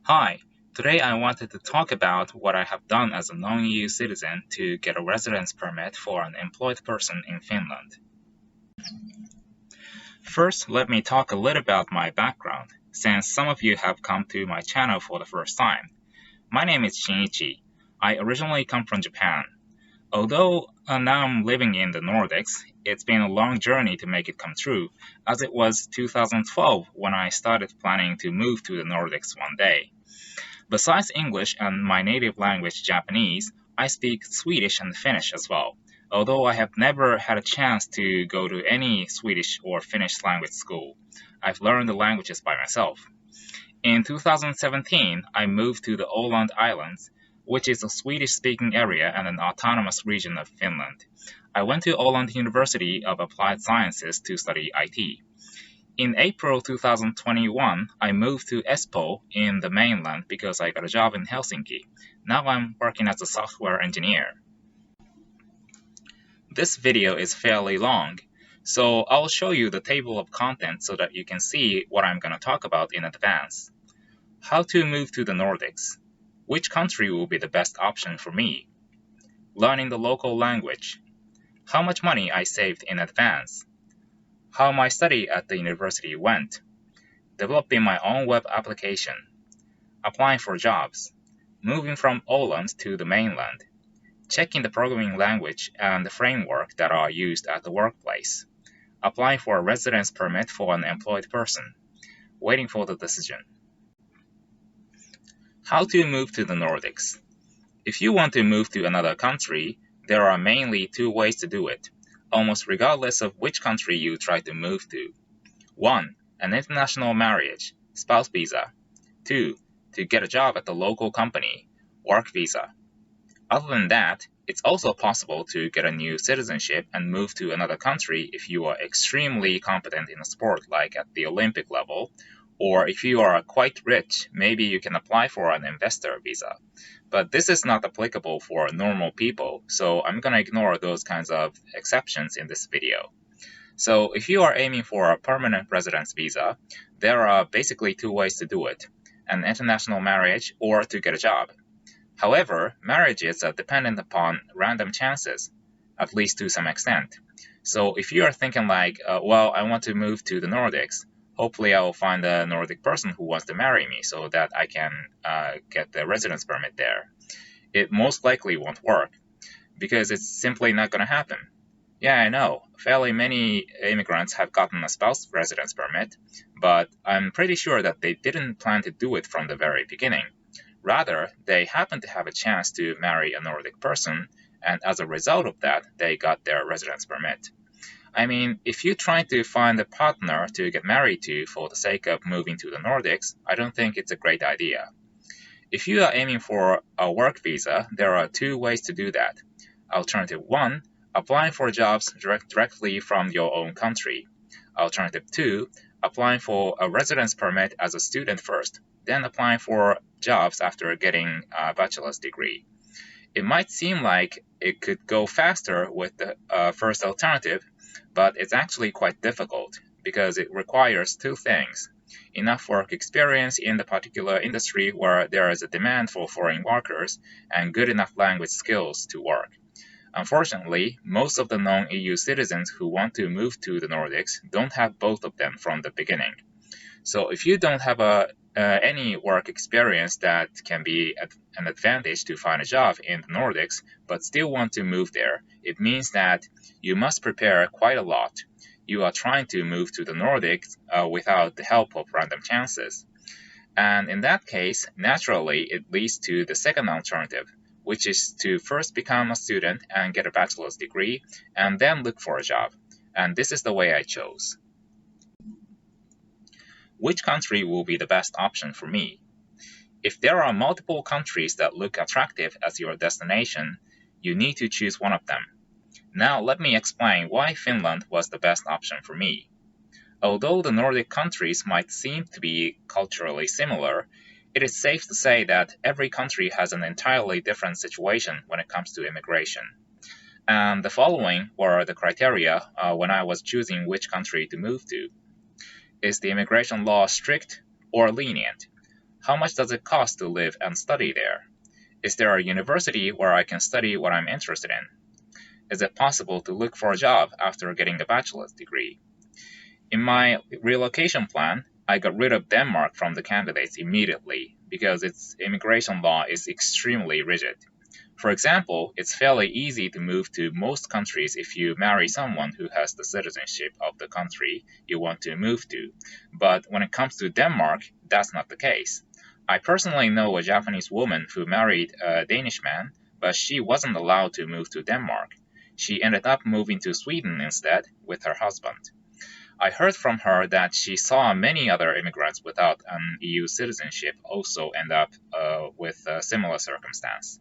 Hi, today I wanted to talk about what I have done as a non-EU citizen to get a residence permit for an employed person in Finland. First, let me talk a little about my background, since some of you have come to my channel for the first time. My name is Shinichi. I originally come from Japan. Although now I'm living in the Nordics, it's been a long journey to make it come true, as it was 2012 when I started planning to move to the Nordics one day. Besides English and my native language Japanese, I speak Swedish and Finnish as well, although I have never had a chance to go to any Swedish or Finnish language school. I've learned the languages by myself. In 2017, I moved to the Åland Islands, which is a Swedish-speaking area and an autonomous region of Finland. I went to Åland University of Applied Sciences to study IT. In April 2021, I moved to Espoo in the mainland because I got a job in Helsinki. Now I'm working as a software engineer. This video is fairly long, so I'll show you the table of contents so that you can see what I'm going to talk about in advance. How to move to the Nordics. Which country will be the best option for me? Learning the local language. How much money I saved in advance. How my study at the university went. Developing my own web application. Applying for jobs. Moving from Åland to the mainland. Checking the programming language and the framework that are used at the workplace. Applying for a residence permit for an employed person. Waiting for the decision. How to move to the Nordics. If you want to move to another country, there are mainly two ways to do it, almost regardless of which country you try to move to. 1. An international marriage, spouse visa. 2. To get a job at the local company, work visa. Other than that, it's also possible to get a new citizenship and move to another country if you are extremely competent in a sport like at the Olympic level, or if you are quite rich, maybe you can apply for an investor visa. But this is not applicable for normal people, so I'm going to ignore those kinds of exceptions in this video. So if you are aiming for a permanent residence visa, there are basically two ways to do it, an international marriage or to get a job. However, marriages are dependent upon random chances, at least to some extent. So if you are thinking like, well, I want to move to the Nordics, hopefully I will find a Nordic person who wants to marry me so that I can get the residence permit there. It most likely won't work, because it's simply not going to happen. Yeah, I know, fairly many immigrants have gotten a spouse residence permit, but I'm pretty sure that they didn't plan to do it from the very beginning. Rather, they happened to have a chance to marry a Nordic person, and as a result of that, they got their residence permit. I mean, if you try to find a partner to get married to for the sake of moving to the Nordics, I don't think it's a great idea. If you are aiming for a work visa, there are two ways to do that. Alternative 1, applying for jobs directly from your own country. Alternative 2, applying for a residence permit as a student first, then applying for jobs after getting a bachelor's degree. It might seem like it could go faster with the first alternative, but it's actually quite difficult because it requires two things: enough work experience in the particular industry where there is a demand for foreign workers, and good enough language skills to work. Unfortunately, most of the non-EU citizens who want to move to the Nordics don't have both of them from the beginning. So if you don't have any work experience that can be an advantage to find a job in the Nordics, but still want to move there, it means that you must prepare quite a lot. You are trying to move to the Nordics without the help of random chances. And in that case, naturally, it leads to the second alternative, which is to first become a student and get a bachelor's degree, and then look for a job. And this is the way I chose. Which country will be the best option for me? If there are multiple countries that look attractive as your destination, you need to choose one of them. Now let me explain why Finland was the best option for me. Although the Nordic countries might seem to be culturally similar, it is safe to say that every country has an entirely different situation when it comes to immigration. And the following were the criteria when I was choosing which country to move to. Is the immigration law strict or lenient? How much does it cost to live and study there? Is there a university where I can study what I'm interested in? Is it possible to look for a job after getting a bachelor's degree? In my relocation plan, I got rid of Denmark from the candidates immediately because its immigration law is extremely rigid. For example, it's fairly easy to move to most countries if you marry someone who has the citizenship of the country you want to move to. But when it comes to Denmark, that's not the case. I personally know a Japanese woman who married a Danish man, but she wasn't allowed to move to Denmark. She ended up moving to Sweden instead with her husband. I heard from her that she saw many other immigrants without an EU citizenship also end up with a similar circumstance.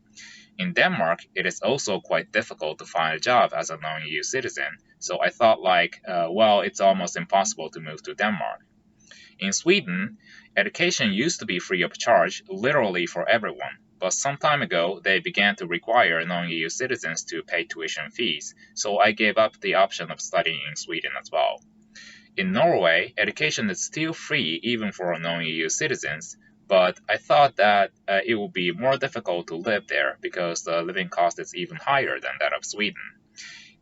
In Denmark, it is also quite difficult to find a job as a non-EU citizen, so I thought well, it's almost impossible to move to Denmark. In Sweden, education used to be free of charge literally for everyone, but some time ago they began to require non-EU citizens to pay tuition fees, so I gave up the option of studying in Sweden as well. In Norway, education is still free even for non-EU citizens, but I thought that it would be more difficult to live there because the living cost is even higher than that of Sweden.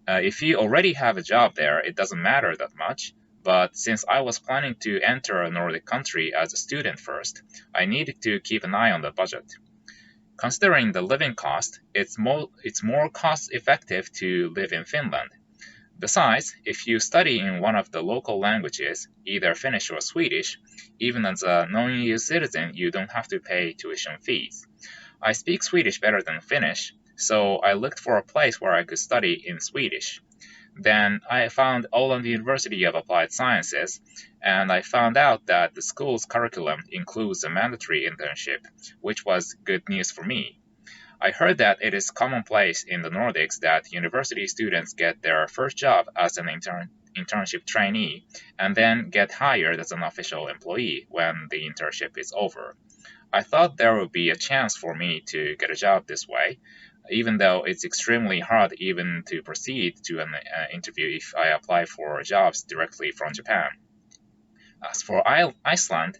If you already have a job there, it doesn't matter that much, but since I was planning to enter a Nordic country as a student first, I needed to keep an eye on the budget. Considering the living cost, it's more cost-effective to live in Finland. Besides, if you study in one of the local languages, either Finnish or Swedish, even as a non-EU citizen, you don't have to pay tuition fees. I speak Swedish better than Finnish, so I looked for a place where I could study in Swedish. Then I found Åland University of Applied Sciences, and I found out that the school's curriculum includes a mandatory internship, which was good news for me. I heard that it is commonplace in the Nordics that university students get their first job as an internship trainee and then get hired as an official employee when the internship is over. I thought there would be a chance for me to get a job this way, even though it's extremely hard even to proceed to an interview if I apply for jobs directly from Japan. As for Iceland,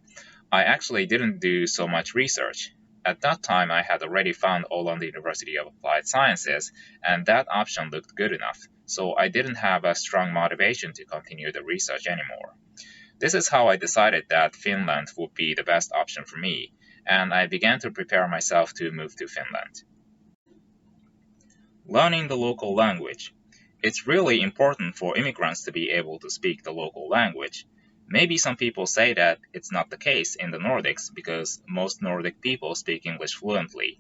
I actually didn't do so much research. At that time, I had already found Åland University of Applied Sciences, and that option looked good enough, so I didn't have a strong motivation to continue the research anymore. This is how I decided that Finland would be the best option for me, and I began to prepare myself to move to Finland. Learning the local language. It's really important for immigrants to be able to speak the local language. Maybe some people say that it's not the case in the Nordics because most Nordic people speak English fluently.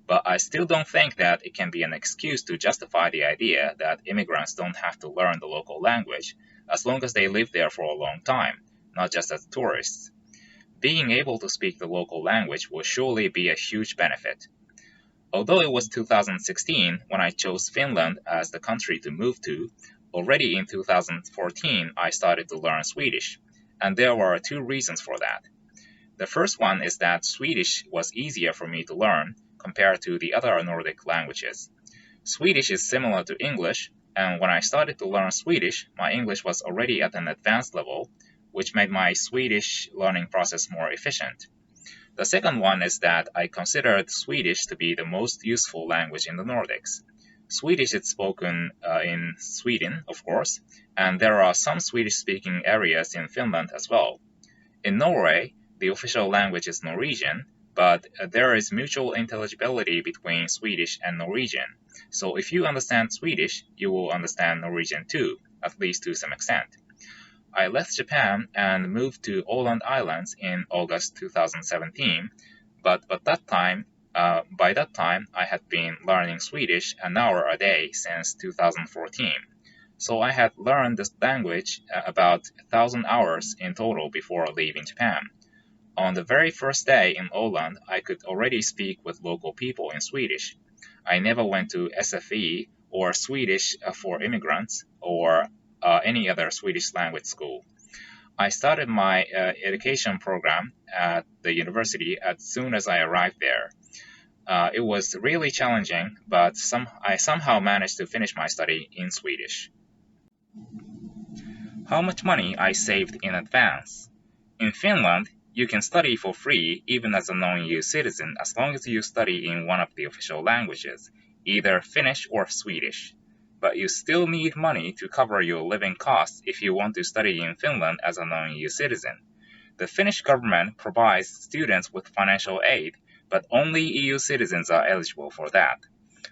But I still don't think that it can be an excuse to justify the idea that immigrants don't have to learn the local language as long as they live there for a long time, not just as tourists. Being able to speak the local language will surely be a huge benefit. Although it was 2016 when I chose Finland as the country to move to, already in 2014 I started to learn Swedish, and there were two reasons for that. The first one is that Swedish was easier for me to learn compared to the other Nordic languages. Swedish is similar to English, and when I started to learn Swedish, my English was already at an advanced level, which made my Swedish learning process more efficient. The second one is that I considered Swedish to be the most useful language in the Nordics. Swedish is spoken in Sweden, of course, and there are some Swedish-speaking areas in Finland as well. In Norway, the official language is Norwegian, but there is mutual intelligibility between Swedish and Norwegian. So if you understand Swedish, you will understand Norwegian too, at least to some extent. I left Japan and moved to Åland Islands in August 2017, but by that time I had been learning Swedish an hour a day since 2014. So I had learned this language about 1,000 hours in total before leaving Japan. On the very first day in Åland, I could already speak with local people in Swedish. I never went to SFE or Swedish for immigrants or any other Swedish language school. I started my education program at the university as soon as I arrived there. It was really challenging, but I somehow managed to finish my study in Swedish. How much money I saved in advance? In Finland, You can study for free even as a non-EU citizen as long as you study in one of the official languages, either Finnish or Swedish. But you still need money to cover your living costs if you want to study in Finland as a non-EU citizen. The Finnish government provides students with financial aid, but only EU citizens are eligible for that.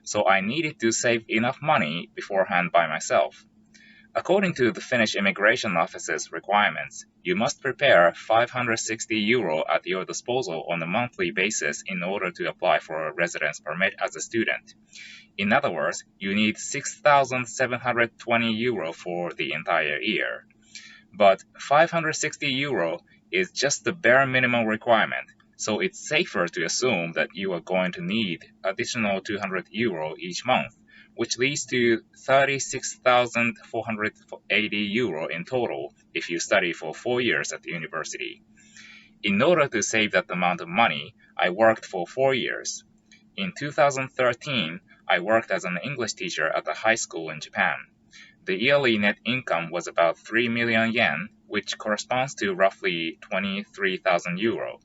So I needed to save enough money beforehand by myself. According to the Finnish Immigration Office's requirements, you must prepare €560 at your disposal on a monthly basis in order to apply for a residence permit as a student. In other words, you need €6,720 for the entire year. But €560 is just the bare minimum requirement, so it's safer to assume that you are going to need additional €200 each month, which leads to €36,480 in total if you study for 4 years at the university. In order to save that amount of money, I worked for 4 years. In 2013, I worked as an English teacher at a high school in Japan. The yearly net income was about 3 million yen, which corresponds to roughly €23,000.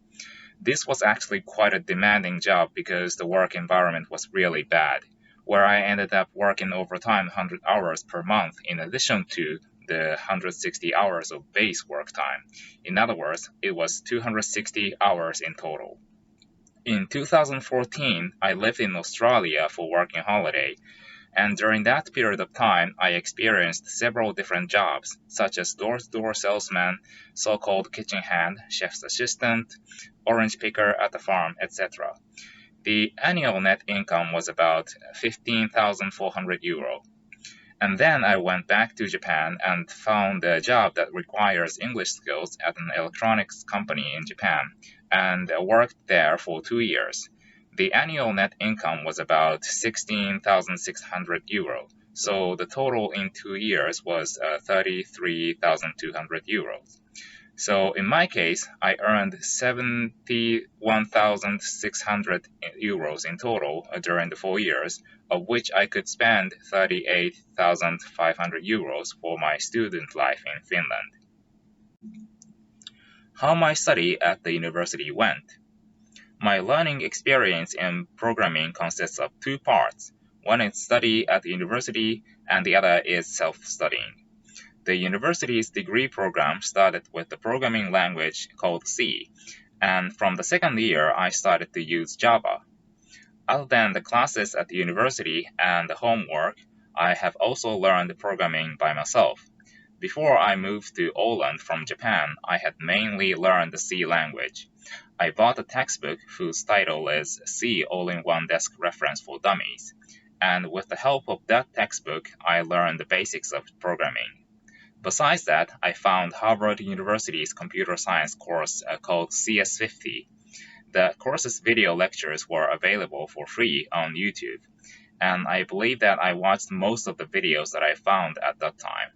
This was actually quite a demanding job because the work environment was really bad, where I ended up working overtime 100 hours per month in addition to the 160 hours of base work time. In other words, it was 260 hours in total. In 2014, I lived in Australia for working holiday, and during that period of time, I experienced several different jobs, such as door-to-door salesman, so-called kitchen hand, chef's assistant, orange picker at the farm, etc. The annual net income was about €15,400. And then I went back to Japan and found a job that requires English skills at an electronics company in Japan, and worked there for 2 years. The annual net income was about €16,600, so the total in 2 years was €33,200. So in my case, I earned €71,600 in total during the 4 years, of which I could spend €38,500 for my student life in Finland. How my study at the university went. My learning experience in programming consists of 2 parts. One is study at the university, and the other is self-studying. The university's degree program started with the programming language called C, and from the second year I started to use Java. Other than the classes at the university and the homework, I have also learned programming by myself. Before I moved to Åland from Japan, I had mainly learned the C language. I bought a textbook whose title is C All-in-One Desk Reference for Dummies, and with the help of that textbook, I learned the basics of programming. Besides that, I found Harvard University's computer science course called CS50. The course's video lectures were available for free on YouTube, and I believe that I watched most of the videos that I found at that time.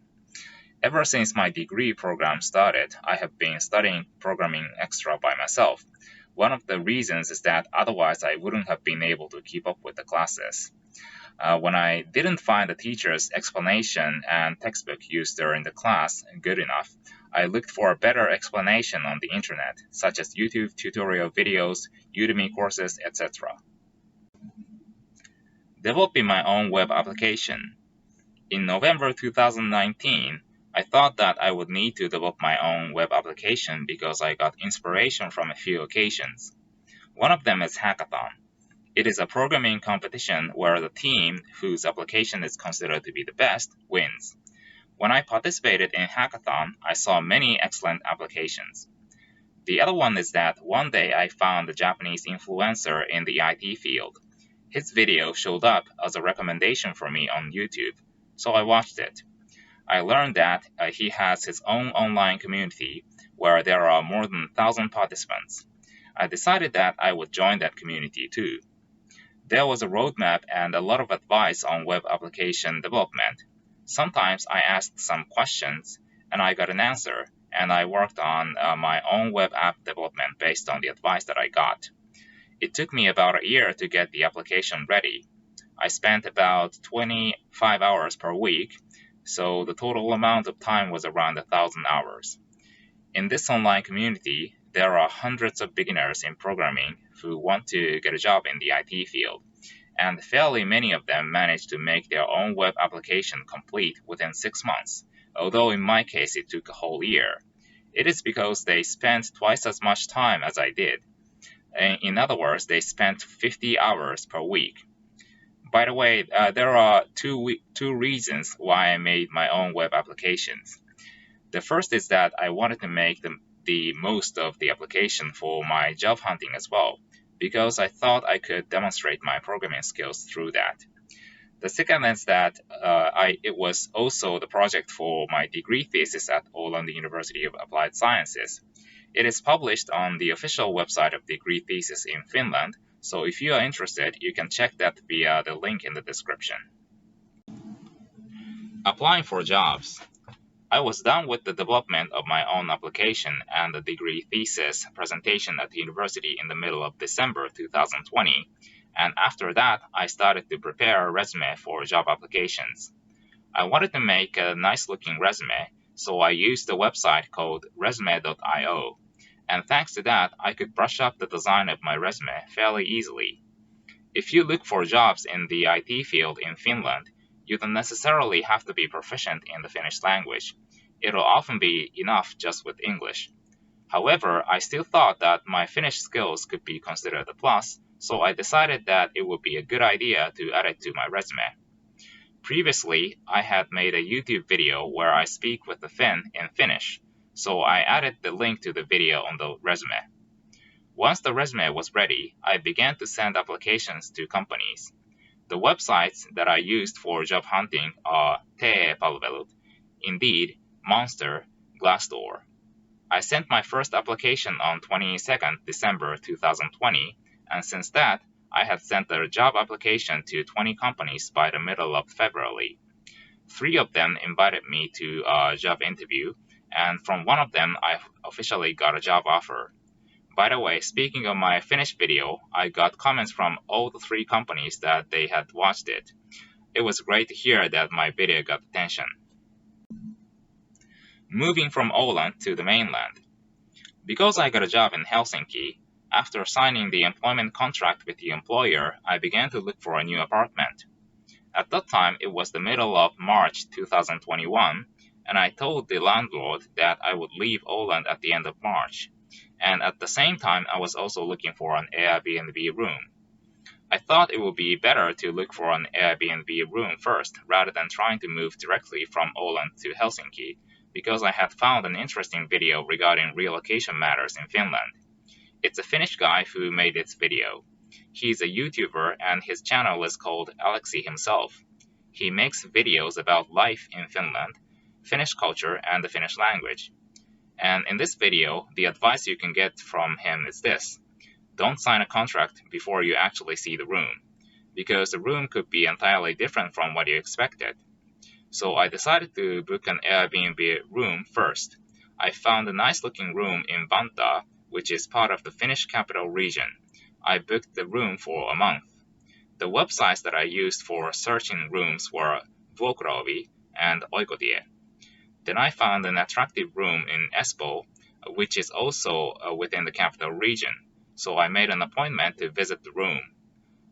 Ever since my degree program started, I have been studying programming extra by myself. One of the reasons is that otherwise I wouldn't have been able to keep up with the classes. When I didn't find the teacher's explanation and textbook used during the class good enough, I looked for a better explanation on the internet, such as YouTube tutorial videos, Udemy courses, etc. Developing my own web application. In November 2019, I thought that I would need to develop my own web application because I got inspiration from a few occasions. One of them is Hackathon. It is a programming competition where the team whose application is considered to be the best wins. When I participated in Hackathon, I saw many excellent applications. The other one is that one day I found a Japanese influencer in the IT field. His video showed up as a recommendation for me on YouTube, so I watched it. I learned that he has his own online community where there are more than 1,000 participants. I decided that I would join that community too. There was a roadmap and a lot of advice on web application development. Sometimes I asked some questions and I got an answer, and I worked on my own web app development based on the advice that I got. It took me about a year to get the application ready. I spent about 25 hours per week, so the total amount of time was around 1,000 hours. In this online community, There are hundreds of beginners in programming who want to get a job in the IT field, and fairly many of them manage to make their own web application complete within 6 months, although in my case it took a whole year. It is because they spent twice as much time as I did. In other words, they spent 50 hours per week. By the way, there are two reasons why I made my own web applications. The first is that I wanted to make the most of the application for my job hunting as well, because I thought I could demonstrate my programming skills through that. The second is that it was also the project for my degree thesis at Åland University of Applied Sciences. It is published on the official website of Degree Thesis in Finland, so if you are interested, you can check that via the link in the description. Applying for jobs. I was done with the development of my own application and the degree thesis presentation at the university in the middle of December 2020, and after that I started to prepare a resume for job applications. I wanted to make a nice-looking resume, so I used a website called resume.io, and thanks to that I could brush up the design of my resume fairly easily. If you look for jobs in the IT field in Finland, you don't necessarily have to be proficient in the Finnish language. It'll often be enough just with English. However, I still thought that my Finnish skills could be considered a plus, so I decided that it would be a good idea to add it to my resume. Previously, I had made a YouTube video where I speak with a Finn in Finnish, so I added the link to the video on the resume. Once the resume was ready, I began to send applications to companies. The websites that I used for job hunting are TE-palvelut, Indeed, Monster, Glassdoor. I sent my first application on 22nd December 2020, and since that, I had sent a job application to 20 companies by the middle of February. 3 of them invited me to a job interview, and from one of them I officially got a job offer. By the way, speaking of my Finnish video, I got comments from all the 3 companies that they had watched it. It was great to hear that my video got attention. Moving from Åland to the mainland. Because I got a job in Helsinki, after signing the employment contract with the employer, I began to look for a new apartment. At that time, it was the middle of March 2021, and I told the landlord that I would leave Åland at the end of March. And at the same time, I was also looking for an Airbnb room. I thought it would be better to look for an Airbnb room first, rather than trying to move directly from Åland to Helsinki, because I had found an interesting video regarding relocation matters in Finland. It's a Finnish guy who made this video. He's a YouTuber and his channel is called Aleksi himself. He makes videos about life in Finland, Finnish culture, and the Finnish language. And in this video, the advice you can get from him is this: don't sign a contract before you actually see the room, because the room could be entirely different from what you expected. So I decided to book an Airbnb room first. I found a nice-looking room in Vantaa, which is part of the Finnish capital region. I booked the room for a month. The websites that I used for searching rooms were Vuokraovi and Oikotie. Then I found an attractive room in Espoo, which is also within the capital region, so I made an appointment to visit the room.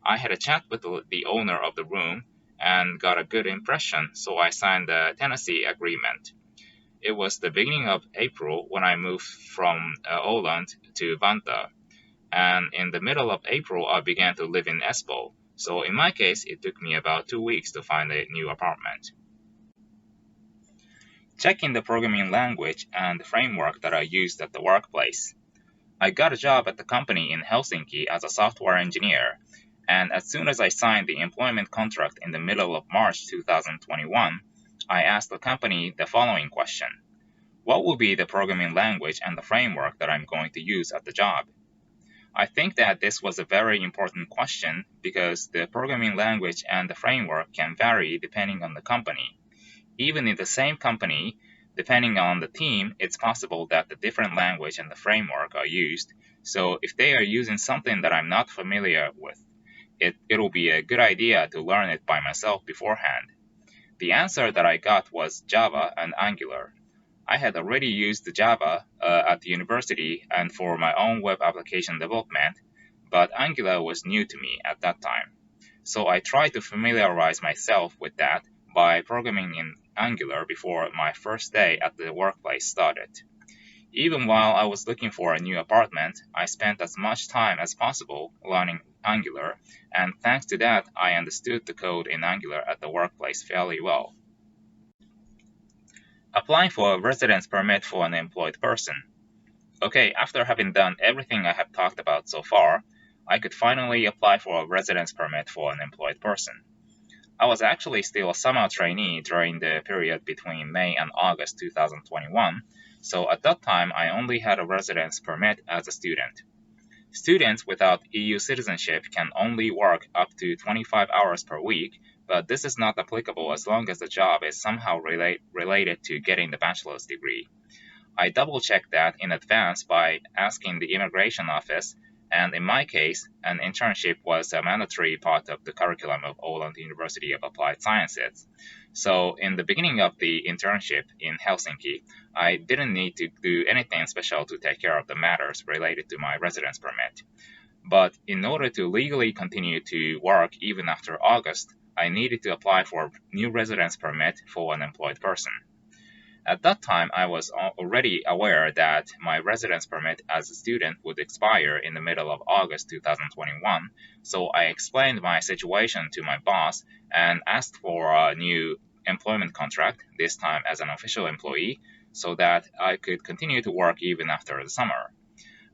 I had a chat with the owner of the room and got a good impression, so I signed the tenancy agreement. It was the beginning of April when I moved from Åland to Vantaa, and in the middle of April I began to live in Espoo, so in my case it took me about 2 weeks to find a new apartment. Checking the programming language and the framework that I used at the workplace. I got a job at the company in Helsinki as a software engineer, and as soon as I signed the employment contract in the middle of March 2021, I asked the company the following question: what will be the programming language and the framework that I'm going to use at the job? I think that this was a very important question because the programming language and the framework can vary depending on the company. Even in the same company, depending on the team, it's possible that the different language and the framework are used. So if they are using something that I'm not familiar with, it'll be a good idea to learn it by myself beforehand. The answer that I got was Java and Angular. I had already used the Java at the university and for my own web application development, but Angular was new to me at that time. So I tried to familiarize myself with that by programming in Angular before my first day at the workplace started. Even while I was looking for a new apartment, I spent as much time as possible learning Angular, and thanks to that, I understood the code in Angular at the workplace fairly well. Applying for a residence permit for an employed person. Okay, after having done everything I have talked about so far, I could finally apply for a residence permit for an employed person. I was actually still a summer trainee during the period between May and August 2021, so at that time I only had a residence permit as a student. Students without EU citizenship can only work up to 25 hours per week, but this is not applicable as long as the job is somehow related to getting the bachelor's degree. I double-checked that in advance by asking the immigration office, and in my case, an internship was a mandatory part of the curriculum of Åland University of Applied Sciences. So in the beginning of the internship in Helsinki, I didn't need to do anything special to take care of the matters related to my residence permit. But in order to legally continue to work even after August, I needed to apply for a new residence permit for an employed person. At that time, I was already aware that my residence permit as a student would expire in the middle of August 2021, so I explained my situation to my boss and asked for a new employment contract, this time as an official employee, so that I could continue to work even after the summer.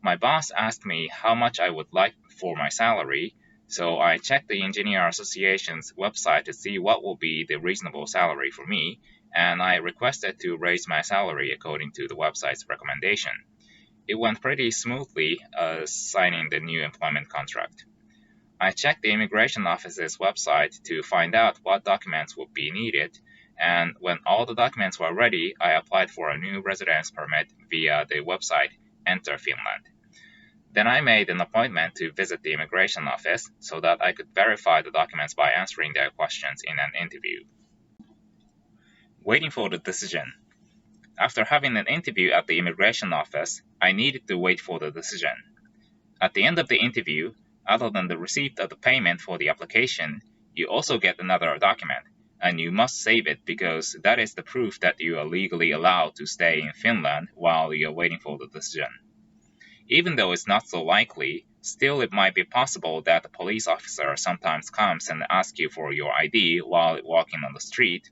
My boss asked me how much I would like for my salary, so I checked the Engineer Association's website to see what would be the reasonable salary for me, and I requested to raise my salary according to the website's recommendation. It went pretty smoothly signing the new employment contract. I checked the immigration office's website to find out what documents would be needed, and when all the documents were ready, I applied for a new residence permit via the website Enter Finland. Then I made an appointment to visit the immigration office so that I could verify the documents by answering their questions in an interview. Waiting for the decision. After having an interview at the immigration office, I needed to wait for the decision. At the end of the interview, other than the receipt of the payment for the application, you also get another document, and you must save it because that is the proof that you are legally allowed to stay in Finland while you're waiting for the decision. Even though it's not so likely, still it might be possible that a police officer sometimes comes and asks you for your ID while walking on the street,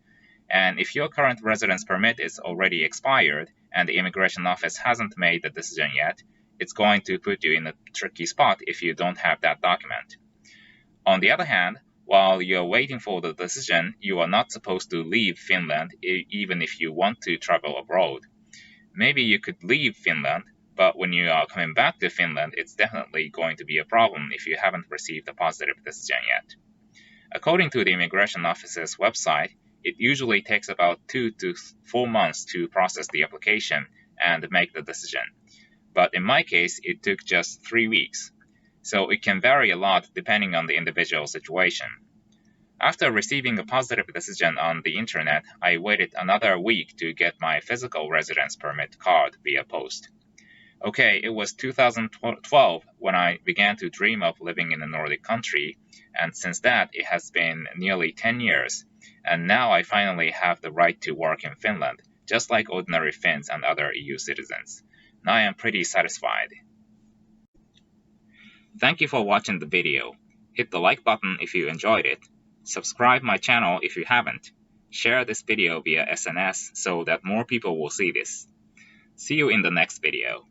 and if your current residence permit is already expired and the immigration office hasn't made the decision yet, it's going to put you in a tricky spot if you don't have that document. On the other hand, while you're waiting for the decision, you are not supposed to leave Finland even if you want to travel abroad. Maybe you could leave Finland, but when you are coming back to Finland, it's definitely going to be a problem if you haven't received a positive decision yet. According to the immigration office's website, it usually takes about 2 to 4 months to process the application and make the decision. But in my case, it took just 3 weeks. So it can vary a lot depending on the individual situation. After receiving a positive decision on the internet, I waited another week to get my physical residence permit card via post. Okay, it was 2012 when I began to dream of living in a Nordic country, and since that it has been nearly 10 years, and now I finally have the right to work in Finland, just like ordinary Finns and other EU citizens. Now I am pretty satisfied. Thank you for watching the video. Hit the like button if you enjoyed it. Subscribe my channel if you haven't. Share this video via SNS so that more people will see this. See you in the next video.